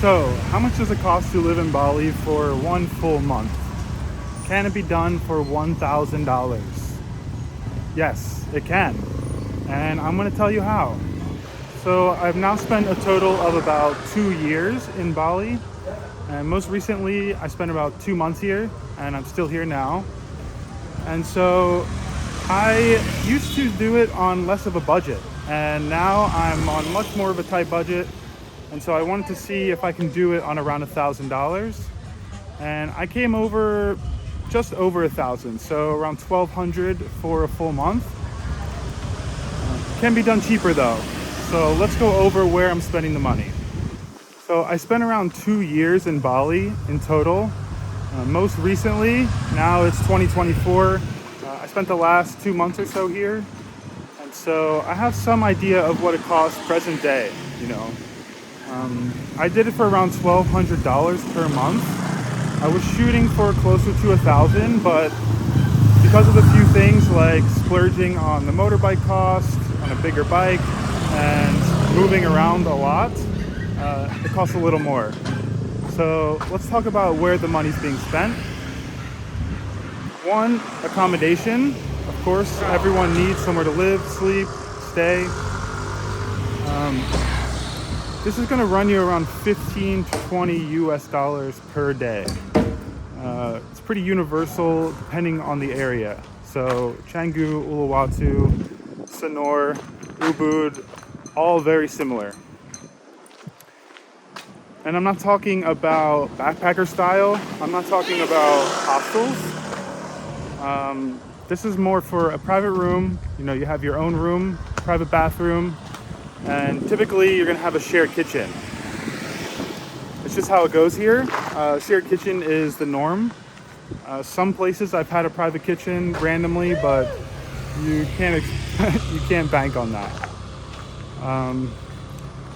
So, how much does it cost to live in Bali for one full month? Can it be done for $1,000? Yes, it can. And I'm going to tell you how. So, I've now spent a total of about 2 years in Bali. And most recently, I spent about 2 months here, and I'm still here now. And so, I used to do it on less of a budget. And now I'm on much more of a tight budget. And so I wanted to see if I can do it on around $1,000. And I came over just over 1,000, so around 1,200 for a full month. Can be done cheaper though. So let's go over where I'm spending the money. So I spent around 2 years in Bali in total. Most recently, now it's 2024. I spent the last 2 months or so here. And so I have some idea of what it costs present day, you know. I did it for around $1,200 per month. I was shooting for closer to 1,000, but because of a few things like splurging on the motorbike cost, on a bigger bike, and moving around a lot, it costs a little more. So let's talk about where the money's being spent. One, accommodation. Of course, everyone needs somewhere to live, sleep, stay. This is going to run you around 15 to 20 US dollars per day. It's pretty universal depending on the area. So Canggu, Uluwatu, Sanur, Ubud, all very similar. And I'm not talking about backpacker style. I'm not talking about hostels. This is more for a private room. You know, you have your own room, private bathroom, and typically you're gonna have a shared kitchen. It's just how it goes here. Shared kitchen is the norm. Some places I've had a private kitchen randomly, but you can't you can't bank on that.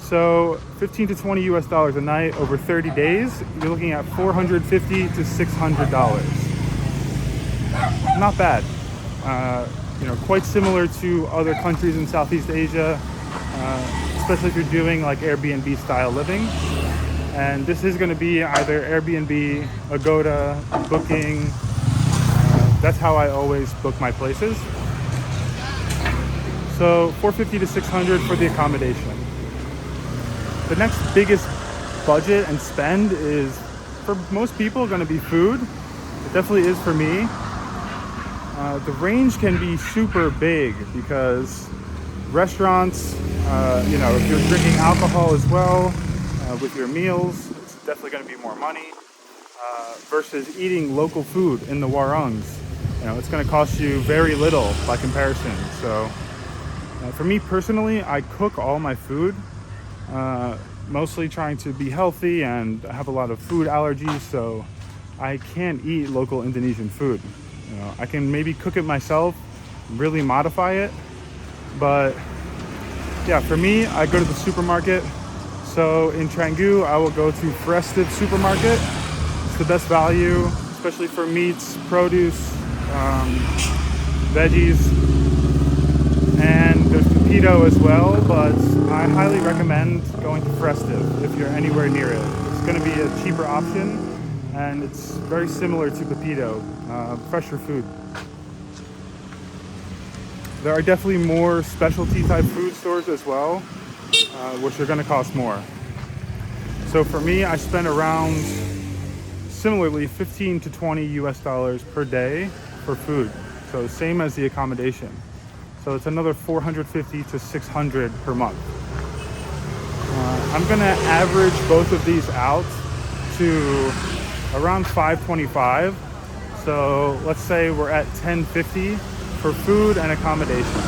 So 15 to 20 US dollars a night over 30 days, you're looking at $450 to $600. Not bad. You know, quite similar to other countries in Southeast Asia, especially if you're doing like Airbnb style living. And this is going to be either Airbnb, Agoda, Booking. That's how I always book my places. So $450 to $600 for the accommodation. The next biggest budget and spend is, for most people, going to be food. It definitely is for me. The range can be super big because restaurants, you know, if you're drinking alcohol as well with your meals, it's definitely going to be more money versus eating local food in the warangs. You know, it's going to cost you very little by comparison. So for me personally, I cook all my food, mostly trying to be healthy, and I have a lot of food allergies, so I can't eat local Indonesian food. You know, I can maybe cook it myself, really modify it, but yeah, for me, I go to the supermarket. So in Canggu, I will go to Festive Supermarket. It's the best value, especially for meats, produce, veggies, and there's Pepito as well, but I highly recommend going to Festive if you're anywhere near it. It's going to be a cheaper option, and it's very similar to Pepito, fresher food. There are definitely more specialty type food stores as well, which are going to cost more. So for me, I spend around, similarly, 15 to 20 US dollars per day for food. So same as the accommodation. So it's another 450 to 600 per month. I'm going to average both of these out to around 525. So let's say we're at 1050 for food and accommodation.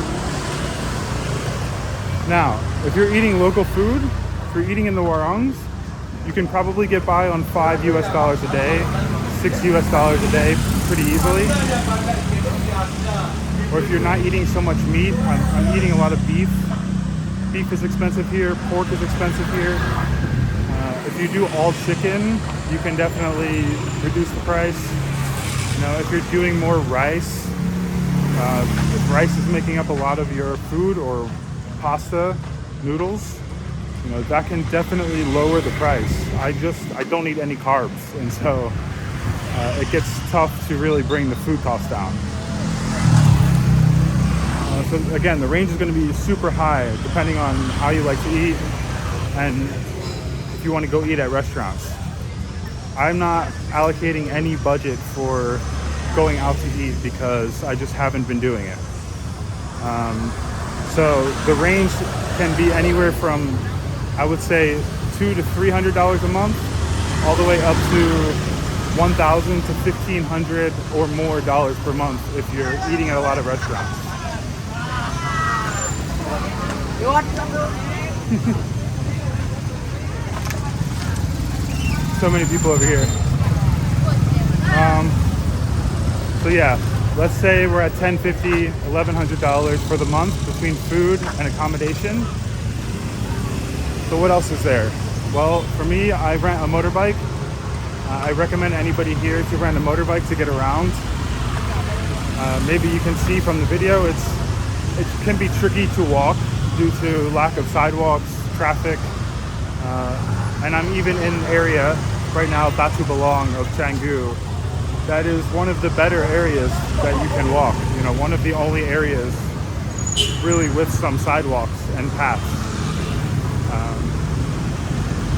Now, if you're eating local food, if you're eating in the warangs, you can probably get by on $5 US dollars a day, $6 US dollars a day pretty easily. Or if you're not eating so much meat, I'm eating a lot of beef. Beef is expensive here, pork is expensive here. If you do all chicken, you can definitely reduce the price. You know, if you're doing more rice, if rice is making up a lot of your food, or pasta, noodles, you know, that can definitely lower the price. I don't eat any carbs, and so it gets tough to really bring the food costs down. So again, the range is going to be super high depending on how you like to eat and if you want to go eat at restaurants. I'm not allocating any budget for going out to eat because I just haven't been doing it. So the range can be anywhere from, I would say, $200 to $300 a month, all the way up to $1,000 to $1,500 or more dollars per month if you're eating at a lot of restaurants. So many people over here. So yeah, let's say we're at $1,050, $1,100 for the month between food and accommodation. So what else is there? Well, for me, I rent a motorbike. I recommend anybody here to rent a motorbike to get around. Maybe you can see from the video, it can be tricky to walk due to lack of sidewalks, traffic, and I'm even in an area right now, Batu Belong of Canggu, that is one of the better areas that you can walk. You know, one of the only areas really with some sidewalks and paths.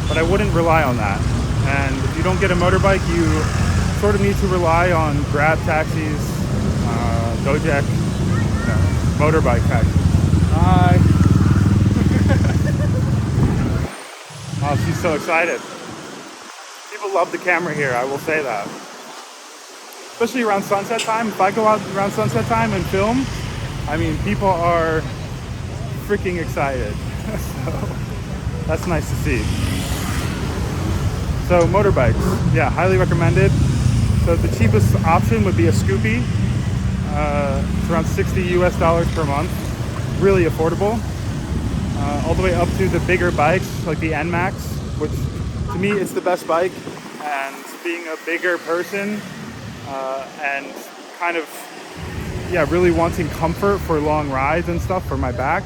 But I wouldn't rely on that. And if you don't get a motorbike, you sort of need to rely on Grab taxis, Gojek, motorbike taxis. Hi. Oh, she's so excited. People love the camera here, I will say that. Especially around sunset time. If I go out around sunset time and film, I mean, people are freaking excited. So that's nice to see. So motorbikes, yeah, highly recommended. So the cheapest option would be a Scoopy. It's around $60 per month. Really affordable. All the way up to the bigger bikes like the NMAX, which to me it's the best bike. And being a bigger person and kind of, yeah, really wanting comfort for long rides and stuff for my back,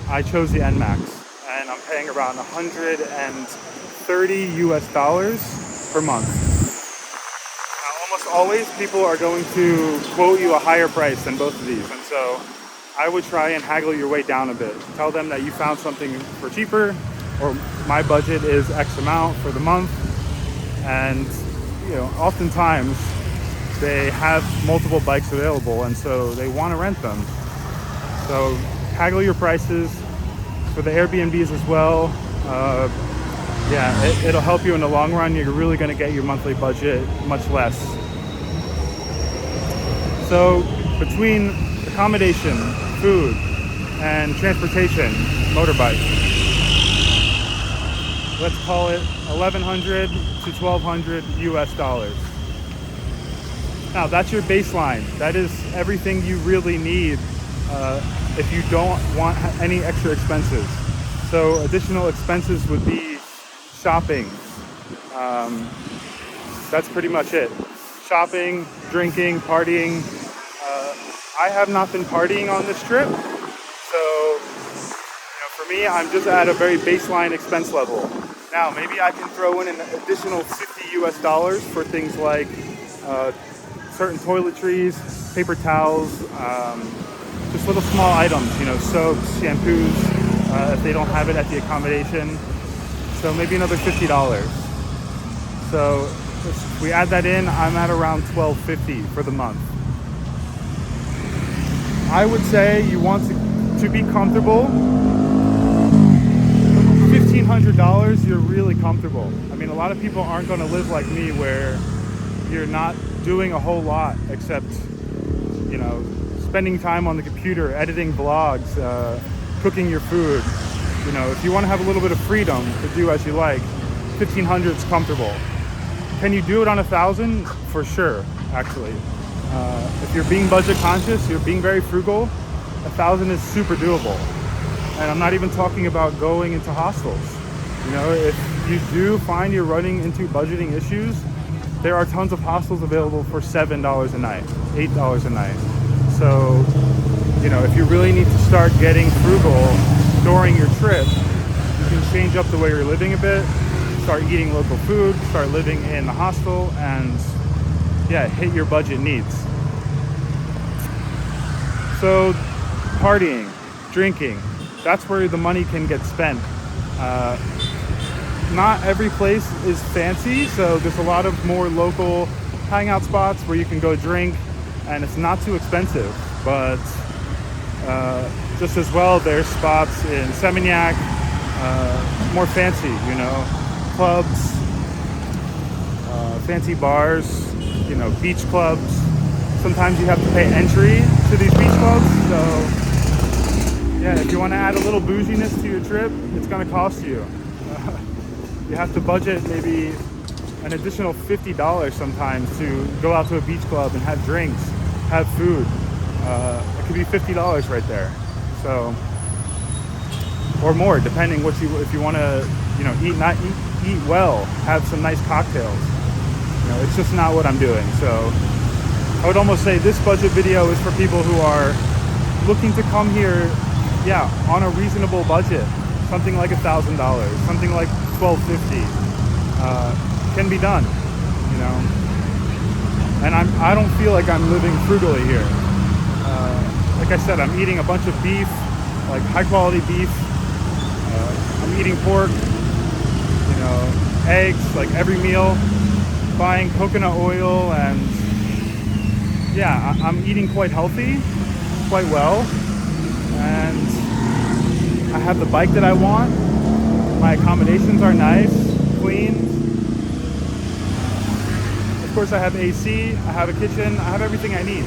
I chose the NMAX. And I'm paying around $130 per month. Now, almost always people are going to quote you a higher price than both of these, and so I would try and haggle your way down a bit. Tell them that you found something for cheaper, or my budget is X amount for the month, and you know, oftentimes they have multiple bikes available, and so they want to rent them. So haggle your prices for the Airbnbs as well. Yeah, it'll help you in the long run. You're really going to get your monthly budget much less. So between accommodation, food, and transportation, motorbike, let's call it $1,100 to $1,200. Now that's your baseline. That is everything you really need if you don't want any extra expenses. So additional expenses would be shopping. That's pretty much it. Shopping, drinking, partying. I have not been partying on this trip, so for me, I'm just at a very baseline expense level. Now, maybe I can throw in an additional $50 for things like certain toiletries, paper towels, just little small items, soaps, shampoos, if they don't have it at the accommodation. So maybe another $50. So if we add that in, I'm at around $1,250 for the month. I would say you want to be comfortable. $1,500, you're really comfortable. I mean, a lot of people aren't going to live like me where you're not doing a whole lot except, spending time on the computer, editing vlogs, cooking your food. If you want to have a little bit of freedom to do as you like, $1,500 is comfortable. Can you do it on $1,000? For sure, actually. If you're being budget conscious, you're being very frugal, $1,000 is super doable. And I'm not even talking about going into hostels. If you do find you're running into budgeting issues, there are tons of hostels available for $7 a night, $8 a night. So, if you really need to start getting frugal during your trip, you can change up the way you're living a bit, start eating local food, start living in the hostel, and yeah, hit your budget needs. So partying, drinking, that's where the money can get spent. Not every place is fancy, so there's a lot of more local hangout spots where you can go drink, and it's not too expensive. But just as well, there's spots in Seminyak, more fancy, you know, clubs, fancy bars, you know, beach clubs. Sometimes you have to pay entry to these beach clubs, so yeah, if you want to add a little bouginess to your trip, it's going to cost you. You have to budget maybe an additional $50 sometimes to go out to a beach club and have drinks, have food. It could be $50 right there. So, or more, depending if you want to, you know, eat well, have some nice cocktails. You know, it's just not what I'm doing. So, I would almost say this budget video is for people who are looking to come here, yeah, on a reasonable budget. Something like $1,000, something like $1,250 can be done, you know. And I don't feel like I'm living frugally here. Like I said, I'm eating a bunch of beef, like high quality beef. I'm eating pork, you know, eggs, like every meal. Buying coconut oil, and yeah, I'm eating quite healthy, quite well, and I have the bike that I want. My accommodations are nice, clean. Of course, I have AC, I have a kitchen, I have everything I need.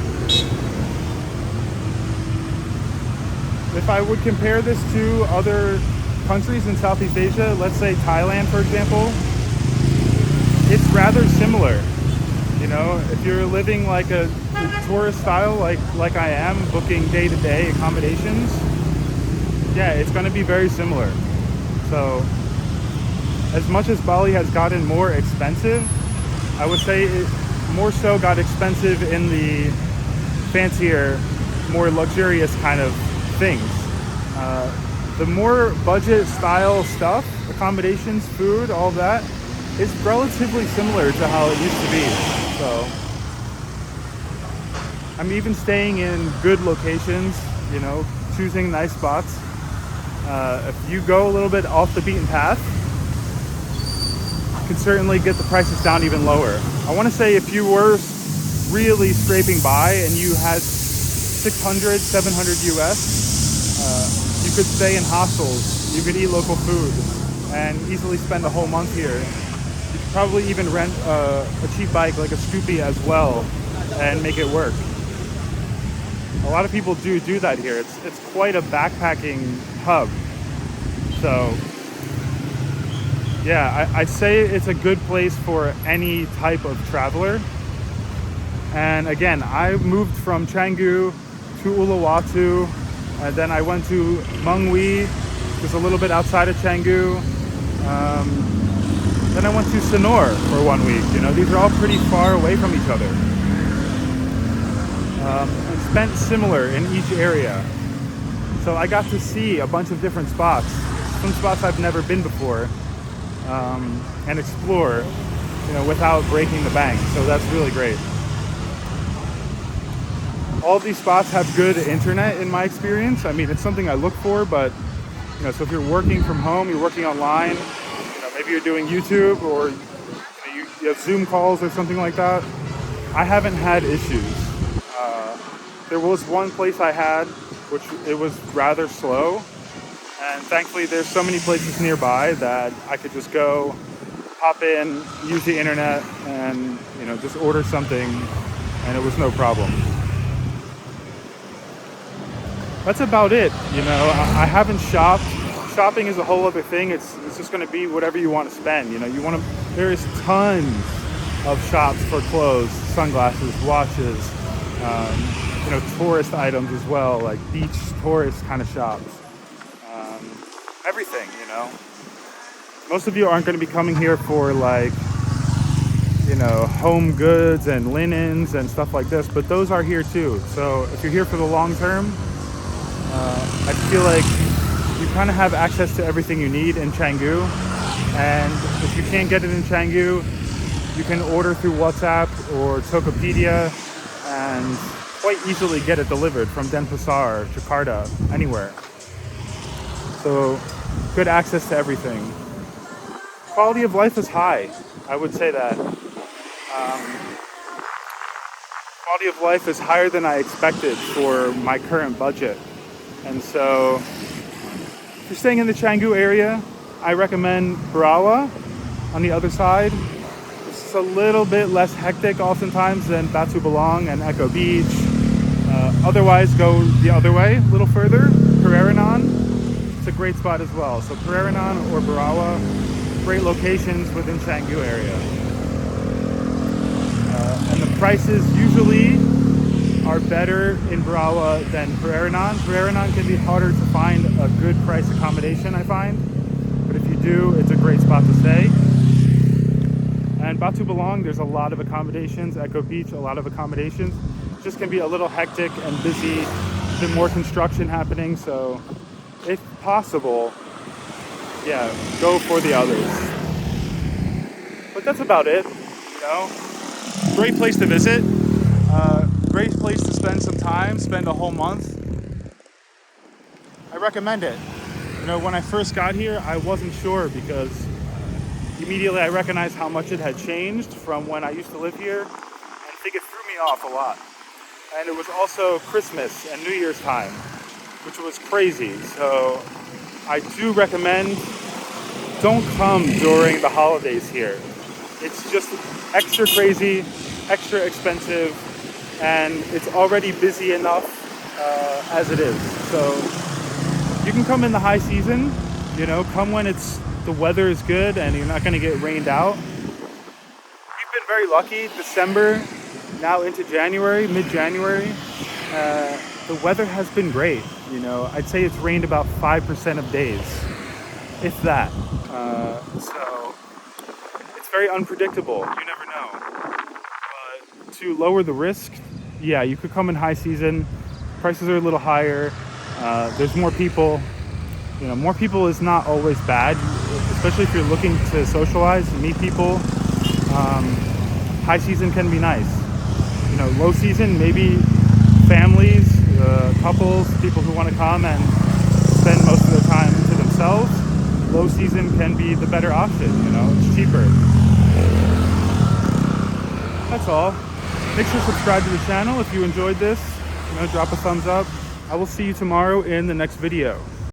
If I would compare this to other countries in Southeast Asia, let's say Thailand, for example, it's rather similar. You know, if you're living like a tourist style, like I am, booking day-to-day accommodations, yeah, it's going to be very similar. So, as much as Bali has gotten more expensive, I would say it more so got expensive in the fancier, more luxurious kind of things. The more budget style stuff, accommodations, food, all that, is relatively similar to how it used to be. So I'm even staying in good locations, you know, choosing nice spots. If you go a little bit off the beaten path, you can certainly get the prices down even lower. I want to say if you were really scraping by and you had 600, 700 US, you could stay in hostels, you could eat local food, and easily spend a whole month here. You could probably even rent a cheap bike like a Scoopy as well and make it work. A lot of people do that here. It's quite a backpacking hub. So yeah, I'd say it's a good place for any type of traveler. And again, I moved from Canggu to Uluwatu, and then I went to Mengwi, just a little bit outside of Canggu. Then I went to Sanur for 1 week. You know, these are all pretty far away from each other. And spent similar in each area. So I got to see a bunch of different spots. Some spots I've never been before, and explore, you know, without breaking the bank. So that's really great. All of these spots have good internet in my experience. I mean, it's something I look for, but you know, so if you're working from home, you're working online, you know, maybe you're doing YouTube or you have Zoom calls or something like that. I haven't had issues. There was one place I had, which it was rather slow, and thankfully there's so many places nearby that I could just go, hop in, use the internet, and you know, just order something, and it was no problem. That's about it. You know, I haven't shopped. Shopping is a whole other thing. It's just going to be whatever you want to spend. You know, there is tons of shops for clothes, sunglasses, watches, you know, tourist items as well, like beach tourist kind of shops. Everything, you know. Most of you aren't going to be coming here for like, you know, home goods and linens and stuff like this, but those are here too. So if you're here for the long term, I feel like you kind of have access to everything you need in Canggu. And if you can't get it in Canggu, you can order through WhatsApp or Tokopedia and quite easily get it delivered from Denpasar, Jakarta, anywhere. So good access to everything. Quality of life is high, I would say that. Quality of life is higher than I expected for my current budget. And so if you're staying in the Canggu area, I recommend Barawa on the other side. It's a little bit less hectic oftentimes than Batu Belang and Echo Beach. Otherwise, go the other way, a little further, Pereranan. It's a great spot as well. So Pereranan or Barawa, great locations within Canggu area. And the prices usually are better in Barawa than Pereranan. Pereranan can be harder to find a good price accommodation, I find. But if you do, it's a great spot to stay. And Batu Belang, there's a lot of accommodations. Echo Beach, a lot of accommodations. It just can be a little hectic and busy, a bit more construction happening. So if possible, yeah, go for the others. But that's about it, you know. Great place to visit. Great place to spend some time, spend a whole month. I recommend it. You know, when I first got here, I wasn't sure because immediately I recognized how much it had changed from when I used to live here. And I think it threw me off a lot. And it was also Christmas and New Year's time, which was crazy. So I do recommend, don't come during the holidays here. It's just extra crazy, extra expensive, and it's already busy enough as it is. So you can come in the high season, you know, come when the weather is good and you're not going to get rained out. We've been very lucky. December, now into January, mid-January, the weather has been great. You know, I'd say it's rained about 5% of days, if that. So it's very unpredictable. You never know. But to lower the risk, yeah, you could come in high season. Prices are a little higher. There's more people. You know, more people is not always bad, especially if you're looking to socialize and meet people. High season can be nice. You know, low season, maybe families, couples, people who want to come and spend most of their time to themselves. Low season can be the better option, you know, it's cheaper. That's all. Make sure to subscribe to the channel if you enjoyed this. You know, drop a thumbs up. I will see you tomorrow in the next video.